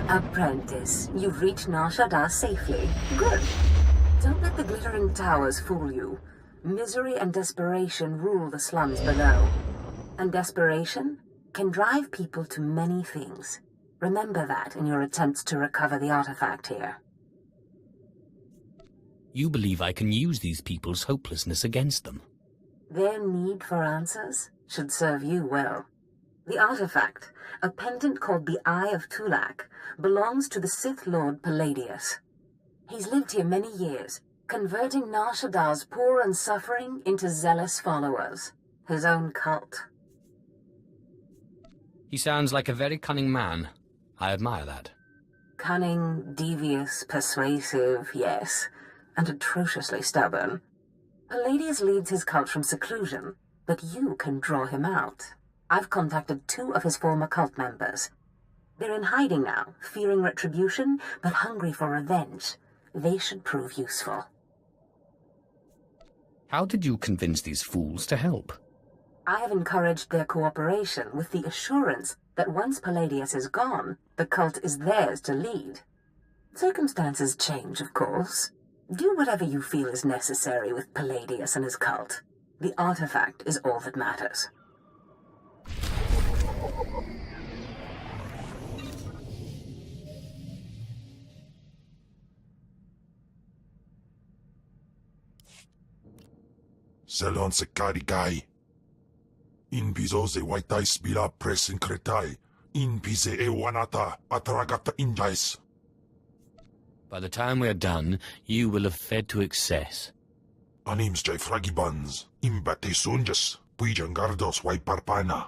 Apprentice, you've reached Nar Shaddaa safely. Good. Don't let the glittering towers fool you. Misery and desperation rule the slums below. And desperation can drive people to many things. Remember that in your attempts to recover the artifact here. You believe I can use these people's hopelessness against them? Their need for answers should serve you well. The artifact, a pendant called the Eye of Tulak, belongs to the Sith Lord Palladius. He's lived here many years, converting Nar Shaddaa's poor and suffering into zealous followers. His own cult. He sounds like a very cunning man. I admire that. Cunning, devious, persuasive, yes, and atrociously stubborn. Palladius leads his cult from seclusion, but you can draw him out. I've contacted 2 of his former cult members. They're in hiding now, fearing retribution, but hungry for revenge. They should prove useful. How did you convince these fools to help? I have encouraged their cooperation with the assurance that once Palladius is gone, the cult is theirs to lead. Circumstances change, of course. Do whatever you feel is necessary with Palladius and his cult. The artifact is all that matters. Selon se carigai. In piso se waitais bila presin cretai. In pise e wanata atragata injais. By the time we're done, you will have fed to excess. Anims jai fragibans. Imbate sunjas. Puijangardos wai parpana.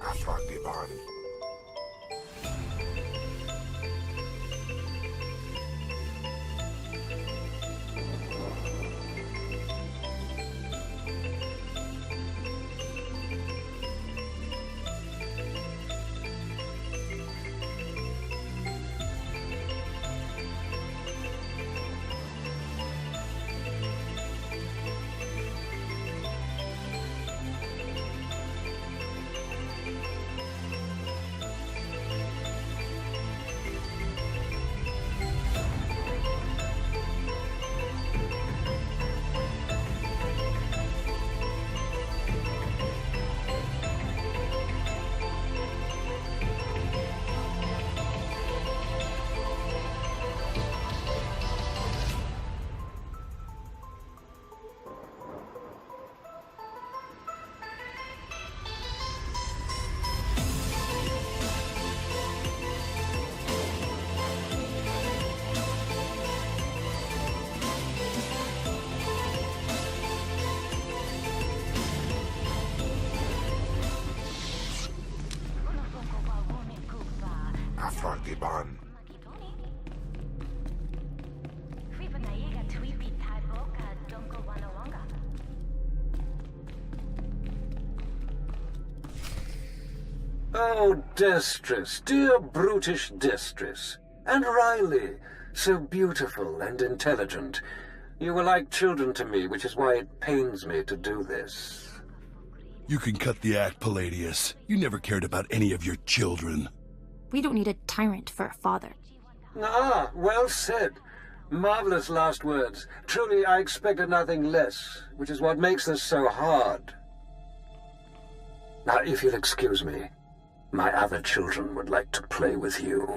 Afragiban. Afragiban. Oh, Destress, dear brutish Destress. And Riley, so beautiful and intelligent. You were like children to me, which is why it pains me to do this. You can cut the act, Palladius. You never cared about any of your children. We don't need a tyrant for a father. Ah, well said. Marvelous last words. Truly, I expected nothing less, which is what makes this so hard. Now, if you'll excuse me, my other children would like to play with you.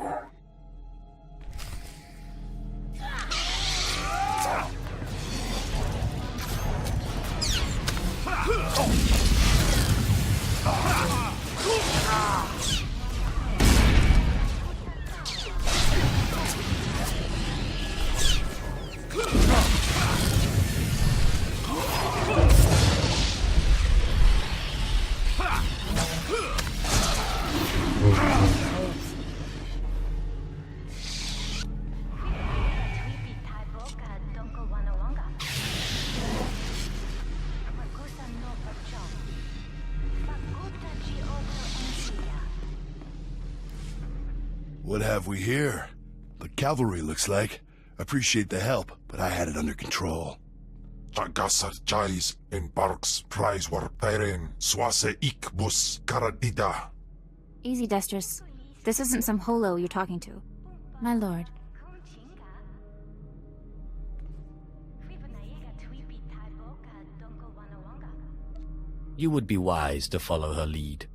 What have we here? The cavalry, looks like. Appreciate the help, but I had it under control. Jagasar Jais en Barks Prize war Peren Swase Ik Bus Karadida. Easy, Destrus. This isn't some holo you're talking to. My lord. You would be wise to follow her lead.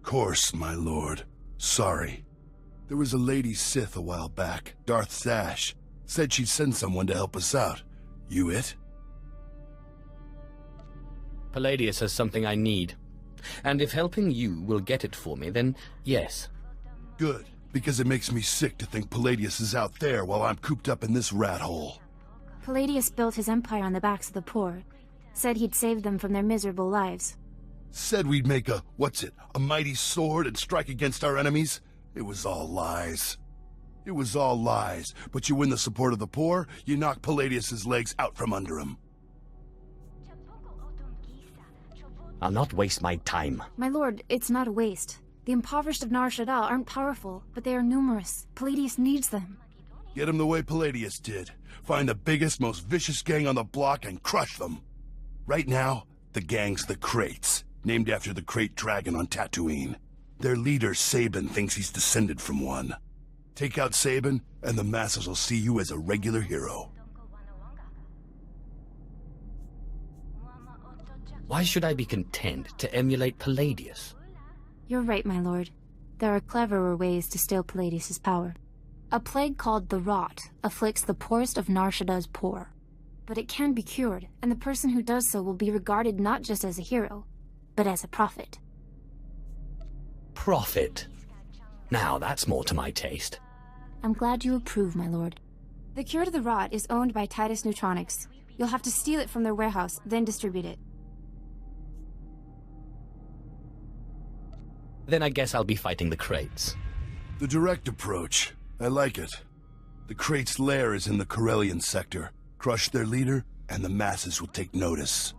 Course, my lord. Sorry. There was a lady Sith a while back, Darth Sash. Said she'd send someone to help us out. You it? Palladius has something I need. And if helping you will get it for me, then yes. Good, because it makes me sick to think Palladius is out there while I'm cooped up in this rat hole. Palladius built his empire on the backs of the poor. Said he'd save them from their miserable lives. Said we'd make a mighty sword and strike against our enemies? It was all lies. It was all lies, but you win the support of the poor, you knock Palladius's legs out from under him. I'll not waste my time. My lord, it's not a waste. The impoverished of Nar Shaddaa aren't powerful, but they are numerous. Palladius needs them. Get them the way Palladius did. Find the biggest, most vicious gang on the block and crush them. Right now, the gang's the Kraits, named after the Krayt dragon on Tatooine. Their leader, Sabin, thinks he's descended from one. Take out Sabin, and the masses will see you as a regular hero. Why should I be content to emulate Palladius? You're right, my lord. There are cleverer ways to steal Palladius's power. A plague called the Rot afflicts the poorest of Nar Shaddaa's poor. But it can be cured, and the person who does so will be regarded not just as a hero, but as a prophet. Prophet? Now that's more to my taste. I'm glad you approve, my lord. The cure to the Rot is owned by Titus Neutronics. You'll have to steal it from their warehouse, then distribute it. Then I guess I'll be fighting the Kraits. The direct approach. I like it. The Krait's lair is in the Corellian sector. Crush their leader, and the masses will take notice.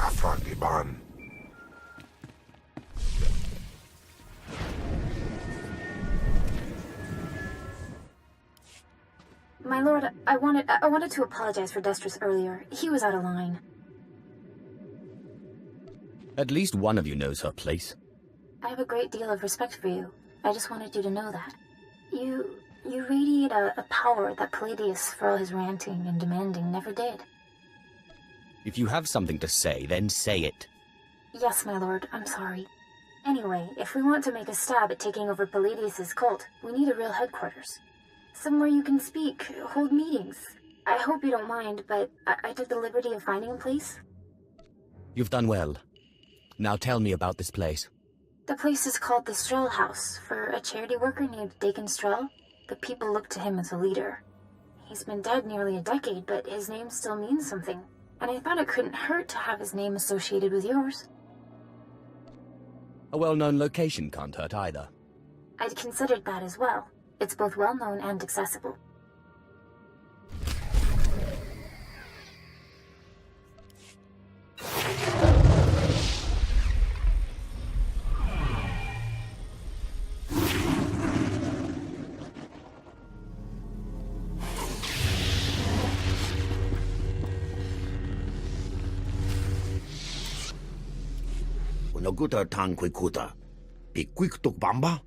Kafrangiban. My lord, I wanted to apologize for Destris earlier. He was out of line. At least one of you knows her place. I have a great deal of respect for you. I just wanted you to know that. You radiate a power that Palladius, for all his ranting and demanding, never did. If you have something to say, then say it. Yes, my lord, I'm sorry. Anyway, if we want to make a stab at taking over Palladius' cult, we need a real headquarters. Somewhere you can speak, hold meetings. I hope you don't mind, but I took the liberty of finding a place. You've done well. Now tell me about this place. The place is called the Strell House, for a charity worker named Dakin Strell. The people look to him as a leader. He's been dead nearly a decade, but his name still means something. And I thought it couldn't hurt to have his name associated with yours. A well-known location can't hurt either. I'd considered that as well. It's both well-known and accessible. Unaguta tan kuikuta. Pikwiktuk bamba?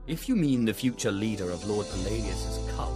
If you mean the future leader of Lord Palladius' cult,